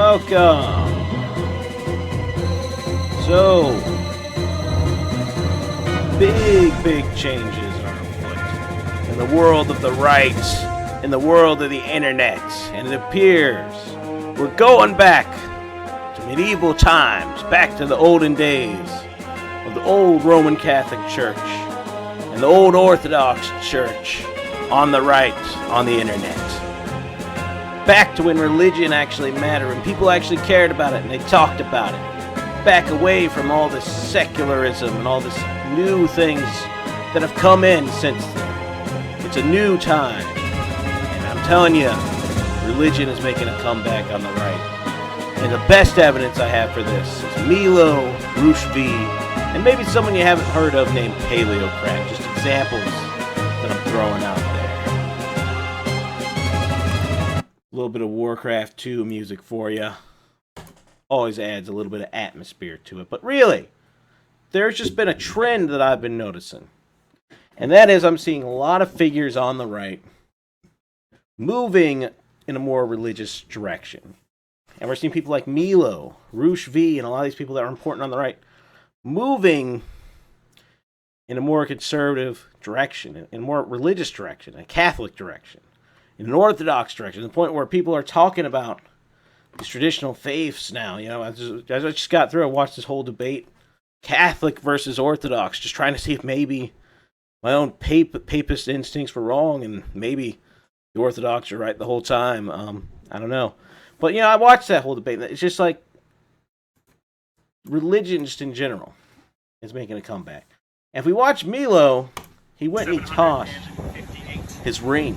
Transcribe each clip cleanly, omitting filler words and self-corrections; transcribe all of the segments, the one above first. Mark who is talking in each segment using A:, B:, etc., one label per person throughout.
A: Welcome. So, big changes are afoot in the world of the right, in the world of the internet, and it appears we're going back to medieval times, back to the olden days of the old Roman Catholic Church and the old Orthodox Church on the right, on the internet. Back to when religion actually mattered and people actually cared about it and they talked about it. Back away from all this secularism and all this new things that have come in since then. It's a new time. And I'm telling you, religion is making a comeback on the right. And the best evidence I have for this is Milo, Roosh V, and maybe someone you haven't heard of named Paleocrat. Just examples that I'm throwing out there. A little bit of Warcraft 2 music for you. Always adds a little bit of atmosphere to it. But really, there's just been a trend that I've been noticing. And that is I'm seeing a lot of figures on the right moving in a more religious direction. And we're seeing people like Milo, Roosh V, and a lot of these people that are important on the right moving in a more conservative direction, in a more religious direction, a Catholic direction, in an Orthodox direction, to the point where people are talking about these traditional faiths now. You know, as I just got through, I watched this whole debate, Catholic versus Orthodox, just trying to see if maybe my own papist instincts were wrong and maybe the Orthodox are right the whole time. I don't know. But, you know, I watched that whole debate. It's just like religion just in general is making a comeback. And if we watch Milo, he went and he tossed his ring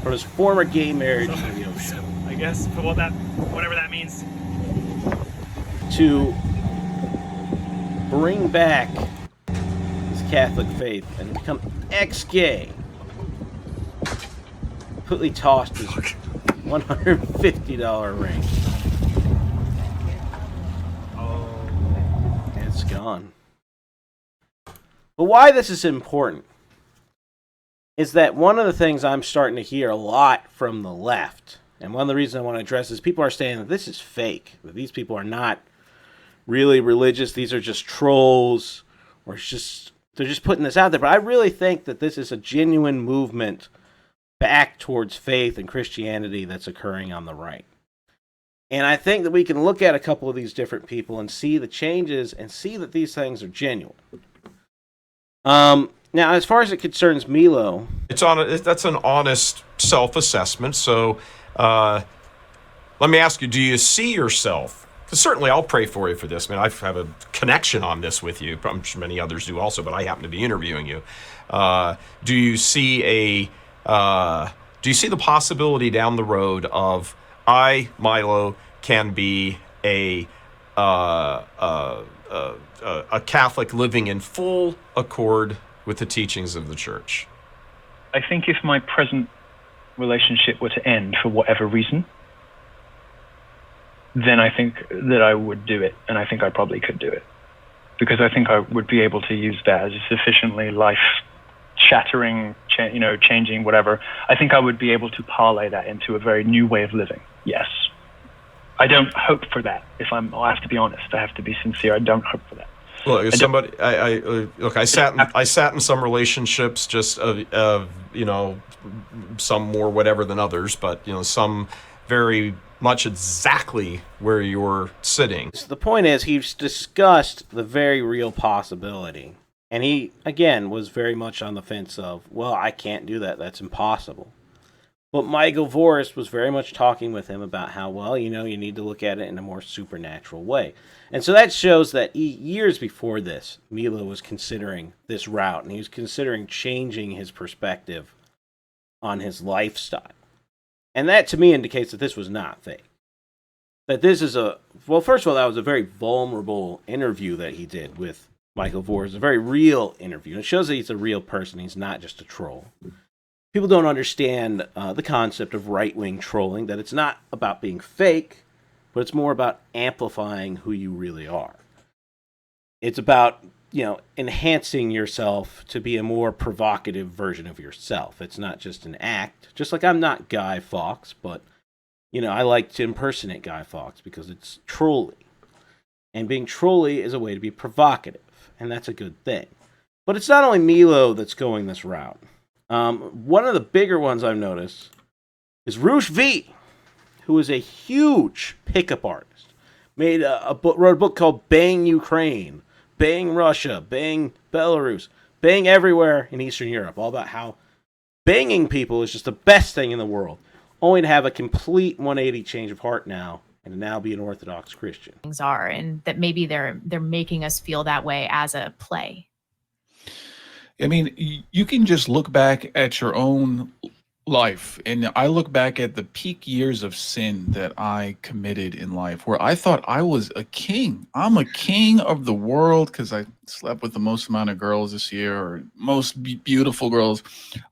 A: from his former gay marriage in the ocean.
B: I guess, for whatever that means.
A: To bring back his Catholic faith and become ex-gay. Completely tossed his $150 ring. Oh. And it's gone. But why this is important is that one of the things I'm starting to hear a lot from the left, and one of the reasons I want to address is people are saying that this is fake, that these people are not really religious, these are just trolls, or they're just putting this out there. But I really think that this is a genuine movement back towards faith and Christianity that's occurring on the right. And I think that we can look at a couple of these different people and see the changes and see that these things are genuine. Now, as far as it concerns Milo,
C: that's an honest self-assessment. So, let me ask you: do you see yourself? Because certainly, I'll pray for you for this. I mean, I have a connection on this with you. I'm sure many others do also, but I happen to be interviewing you. Do you see the possibility down the road of Milo, can be a Catholic living in full accord with the teachings of the church?
B: I think if my present relationship were to end for whatever reason, then I think that I would do it, and I think I probably could do it. Because I think I would be able to use that as a sufficiently life-shattering, changing, whatever. I think I would be able to parlay that into a very new way of living, yes. I don't hope for that. I have to be honest, I have to be sincere, I don't hope for that.
C: Look, as somebody, I sat in some relationships, just some more whatever than others, but some very much exactly where you're sitting.
A: So the point is, he's discussed the very real possibility, and he again was very much on the fence of, well, I can't do that; that's impossible. But Michael Voris was very much talking with him about how, well, you need to look at it in a more supernatural way. And so that shows that years before this, Milo was considering this route, and he was considering changing his perspective on his lifestyle. And that, to me, indicates that this was not fake. That this is first of all, that was a very vulnerable interview that he did with Michael Voris, a very real interview. It shows that he's a real person, he's not just a troll. People don't understand the concept of right-wing trolling, that it's not about being fake, but it's more about amplifying who you really are. It's about, enhancing yourself to be a more provocative version of yourself. It's not just an act. Just like I'm not Guy Fawkes, but I like to impersonate Guy Fawkes because it's trolly. And being trolly is a way to be provocative, and that's a good thing. But it's not only Milo that's going this route. One of the bigger ones I've noticed is Roosh V, who is a huge pickup artist. Wrote a book called Bang Ukraine, Bang Russia, Bang Belarus, Bang everywhere in Eastern Europe. All about how banging people is just the best thing in the world. Only to have a complete 180 change of heart now, and to now be an Orthodox Christian.
D: Things are, and that maybe they're making us feel that way as a play.
E: I mean, you can just look back at your own life, and I look back at the peak years of sin that I committed in life, where I thought I was a king. I'm a king of the world because I slept with the most amount of girls this year, or most beautiful girls.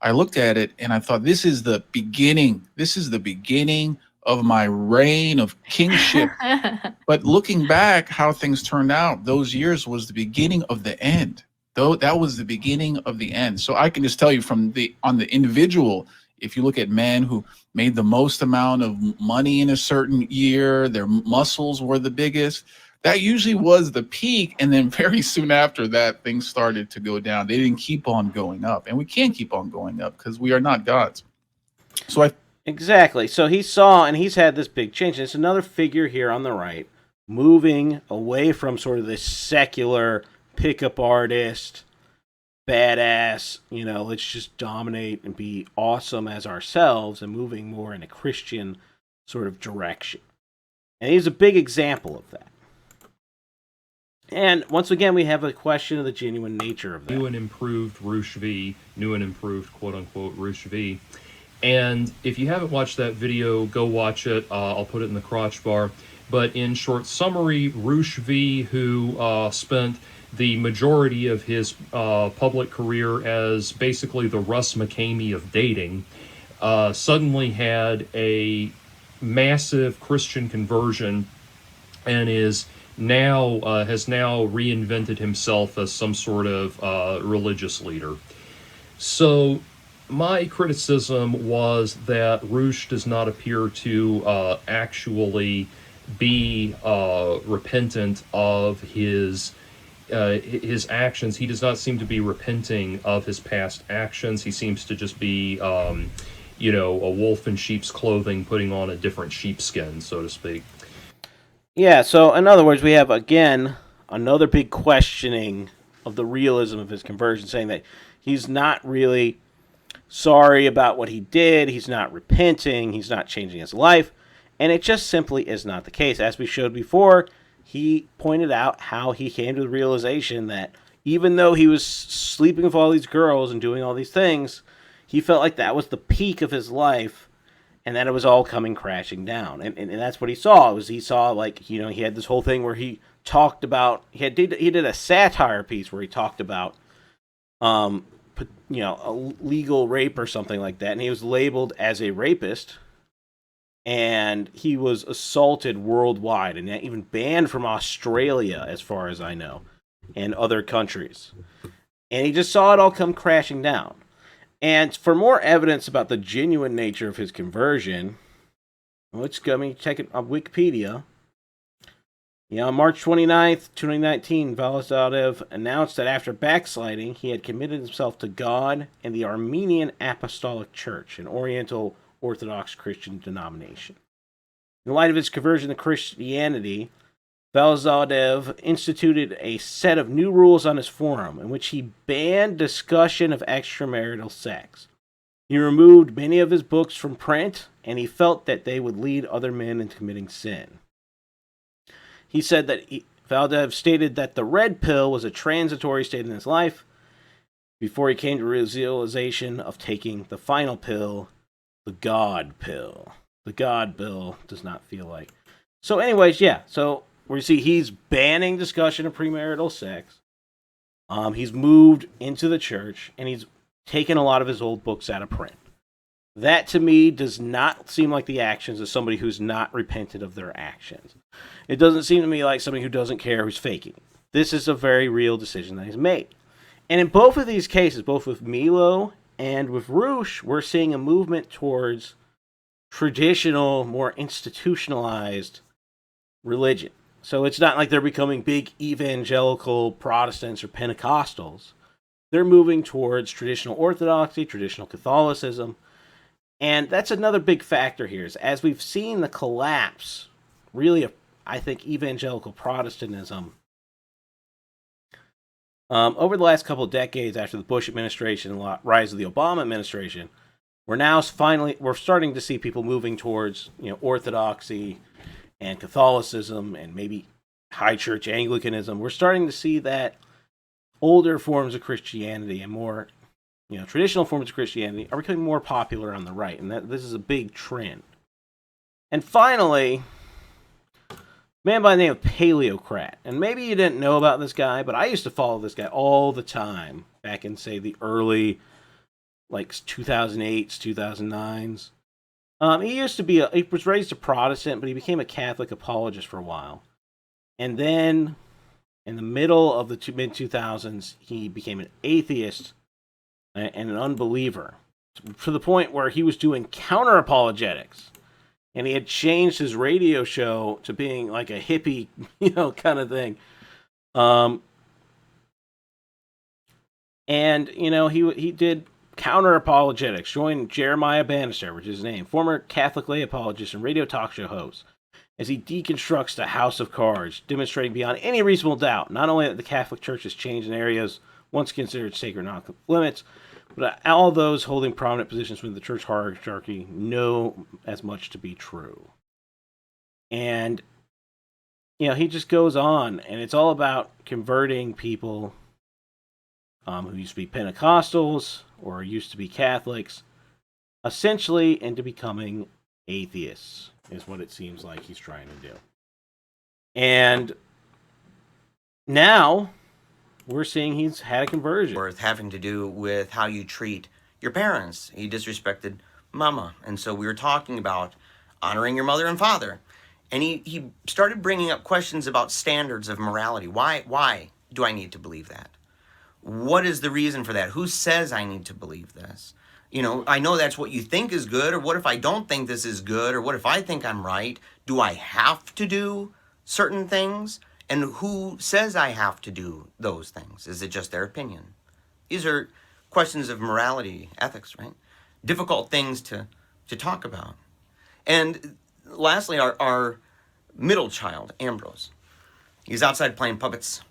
E: I looked at it and I thought, this is the beginning. This is the beginning of my reign of kingship. But looking back, how things turned out, those years was the beginning of the end. Though that was the beginning of the end. So I can just tell you on the individual, if you look at men who made the most amount of money in a certain year, their muscles were the biggest, that usually was the peak. And then very soon after that, things started to go down. They didn't keep on going up. And we can't keep on going up because we are not gods. So
A: Exactly. So he saw, and he's had this big change. And it's another figure here on the right, moving away from sort of this secular pickup artist, badass, let's just dominate and be awesome as ourselves, and moving more in a Christian sort of direction. And he's a big example of that. And once again, we have a question of the genuine nature of that.
F: New and improved Roosh V, new and improved quote-unquote Roosh V. And if you haven't watched that video, go watch it. I'll put it in the crotch bar. But in short summary, Roosh V, who spent the majority of his public career as basically the Russ McCamey of dating, suddenly had a massive Christian conversion and has now reinvented himself as some sort of religious leader. So my criticism was that Roosh does not appear to actually be repentant of his actions. He does not seem to be repenting of his past actions. He seems to just be, a wolf in sheep's clothing, putting on a different sheepskin, so to speak.
A: Yeah, so in other words, we have, again, another big questioning of the realism of his conversion, saying that he's not really sorry about what he did, he's not repenting, he's not changing his life, and it just simply is not the case. As we showed before, he pointed out how he came to the realization that even though he was sleeping with all these girls and doing all these things, he felt like that was the peak of his life, and that it was all coming crashing down. And that's what he saw. He saw, he had this whole thing where he talked about, he did a satire piece where he talked about, illegal rape or something like that, and he was labeled as a rapist, and he was assaulted worldwide, and even banned from Australia, as far as I know, and other countries. And he just saw it all come crashing down. And for more evidence about the genuine nature of his conversion, check it on Wikipedia. On March 29th, 2019, Validadev announced that after backsliding, he had committed himself to God and the Armenian Apostolic Church, an Oriental Orthodox Christian denomination. In light of his conversion to Christianity, Validadev instituted a set of new rules on his forum in which he banned discussion of extramarital sex. He removed many of his books from print, and he felt that they would lead other men into committing sin. He said that Validadev stated that the red pill was a transitory state in his life before he came to realization of taking the final pill, the God pill. The God pill does not feel like. So anyways, yeah, so we see he's banning discussion of premarital sex. He's moved into the church, and he's taken a lot of his old books out of print. That, to me, does not seem like the actions of somebody who's not repented of their actions. It doesn't seem to me like somebody who doesn't care, who's faking. This is a very real decision that he's made. And in both of these cases, both with Milo and with Roosh, we're seeing a movement towards traditional, more institutionalized religion. So it's not like they're becoming big evangelical Protestants or Pentecostals. They're moving towards traditional Orthodoxy, traditional Catholicism. And that's another big factor here, is as we've seen the collapse, really, I think, evangelical Protestantism over the last couple of decades after the Bush administration and the rise of the Obama administration, we're starting to see people moving towards, Orthodoxy and Catholicism and maybe high church Anglicanism. We're starting to see that older forms of Christianity and more, traditional forms of Christianity are becoming more popular on the right, and this is a big trend. And finally, a man by the name of Paleocrat. And maybe you didn't know about this guy, but I used to follow this guy all the time back in, say, the early, 2008s, 2009s. He was raised a Protestant, but he became a Catholic apologist for a while. And then, in the middle of the mid-2000s, he became an atheist and an unbeliever, to the point where he was doing counter-apologetics. And he had changed his radio show to being like a hippie, kind of thing. He did counter-apologetics, joined Jeremiah Bannister, which is his name, former Catholic lay apologist and radio talk show host, as he deconstructs the house of cards, demonstrating beyond any reasonable doubt, not only that the Catholic Church has changed in areas once considered sacred limits, but all those holding prominent positions within the church hierarchy know as much to be true. And, he just goes on, and it's all about converting people who used to be Pentecostals or used to be Catholics, essentially into becoming atheists, is what it seems like he's trying to do. And now we're seeing he's had a conversion.
G: Worth having to do with how you treat your parents. He disrespected mama. And so we were talking about honoring your mother and father. And he started bringing up questions about standards of morality. Why do I need to believe that? What is the reason for that? Who says I need to believe this? I know that's what you think is good, or what if I don't think this is good, or what if I think I'm right? Do I have to do certain things? And who says I have to do those things? Is it just their opinion? These are questions of morality, ethics, right? Difficult things to talk about. And lastly, our middle child, Ambrose. He's outside playing puppets.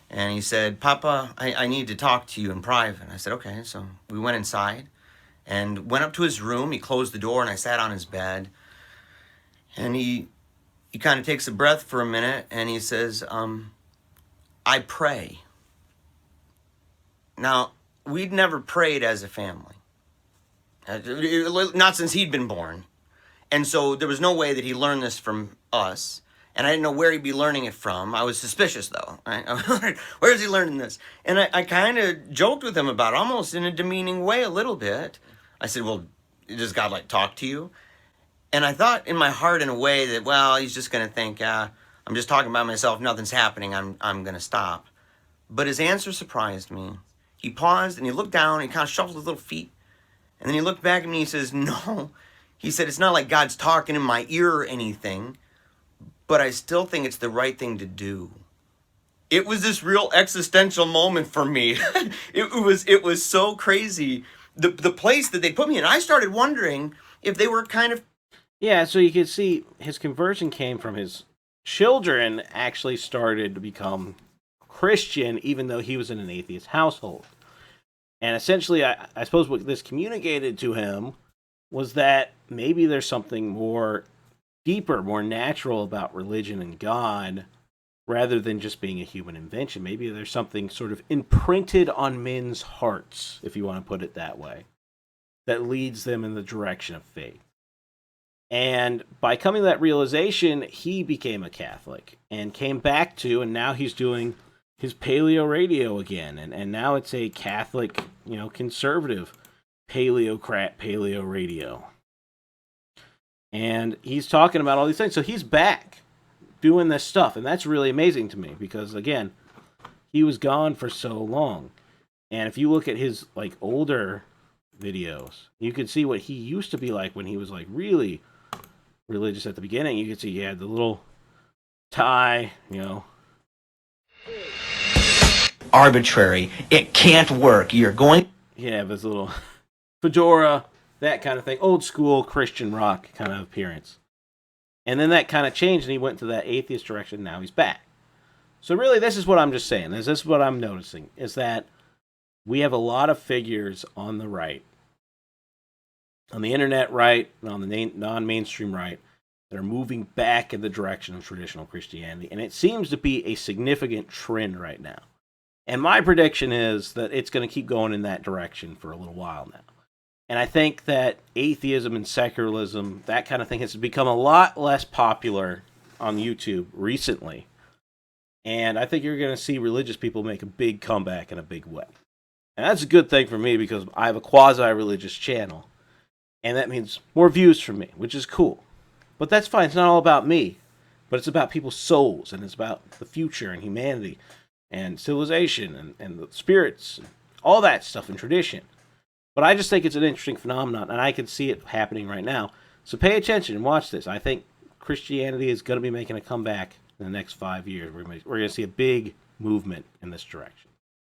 G: And he said, Papa, I need to talk to you in private. And I said, okay. So we went inside and went up to his room. He closed the door and I sat on his bed. And he kind of takes a breath for a minute and he says, I pray. Now, we'd never prayed as a family. Not since he'd been born. And so there was no way that he learned this from us. And I didn't know where he'd be learning it from. I was suspicious, though. Right? Where is he learning this? And I kind of joked with him about it, almost in a demeaning way a little bit. I said, well, does God, talk to you? And I thought in my heart in a way that, well, he's just going to think, I'm just talking about myself, nothing's happening, I'm going to stop. But his answer surprised me. He paused and he looked down, and he kind of shuffled his little feet. And then he looked back at me and he says, no. He said, it's not like God's talking in my ear or anything, but I still think it's the right thing to do. It was this real existential moment for me. It was so crazy. The place that they put me in, I started wondering if they were kind of...
A: Yeah, so you can see his conversion came from his children actually started to become Christian, even though he was in an atheist household. And essentially, I suppose what this communicated to him was that maybe there's something more deeper, more natural about religion and God, rather than just being a human invention. Maybe there's something sort of imprinted on men's hearts, if you want to put it that way, that leads them in the direction of faith. And by coming to that realization, he became a Catholic and came back to, and now he's doing his paleo radio again. And now it's a Catholic, conservative Paleocrat paleo radio. And he's talking about all these things. So he's back doing this stuff. And that's really amazing to me because, again, he was gone for so long. And if you look at his older videos, you could see what he used to be like when he was like really religious at the beginning. You could see he had the little tie, you know.
H: Arbitrary. It can't work. You're going.
A: Yeah, his little fedora, that kind of thing. Old school Christian rock kind of appearance. And then that kind of changed and he went to that atheist direction. Now he's back. So really, this is what I'm just saying. This is what I'm noticing, is that we have a lot of figures on the right, on the internet right, and on the non-mainstream right, that are moving back in the direction of traditional Christianity. And it seems to be a significant trend right now. And my prediction is that it's going to keep going in that direction for a little while now. And I think that atheism and secularism, that kind of thing, has become a lot less popular on YouTube recently. And I think you're going to see religious people make a big comeback in a big way. And that's a good thing for me because I have a quasi-religious channel. And that means more views for me, which is cool. But that's fine. It's not all about me. But it's about people's souls. And it's about the future and humanity and civilization and the spirits. And all that stuff and tradition. But I just think it's an interesting phenomenon. And I can see it happening right now. So pay attention and watch this. I think Christianity is going to be making a comeback in the next 5 years. We're going to see a big movement in this direction.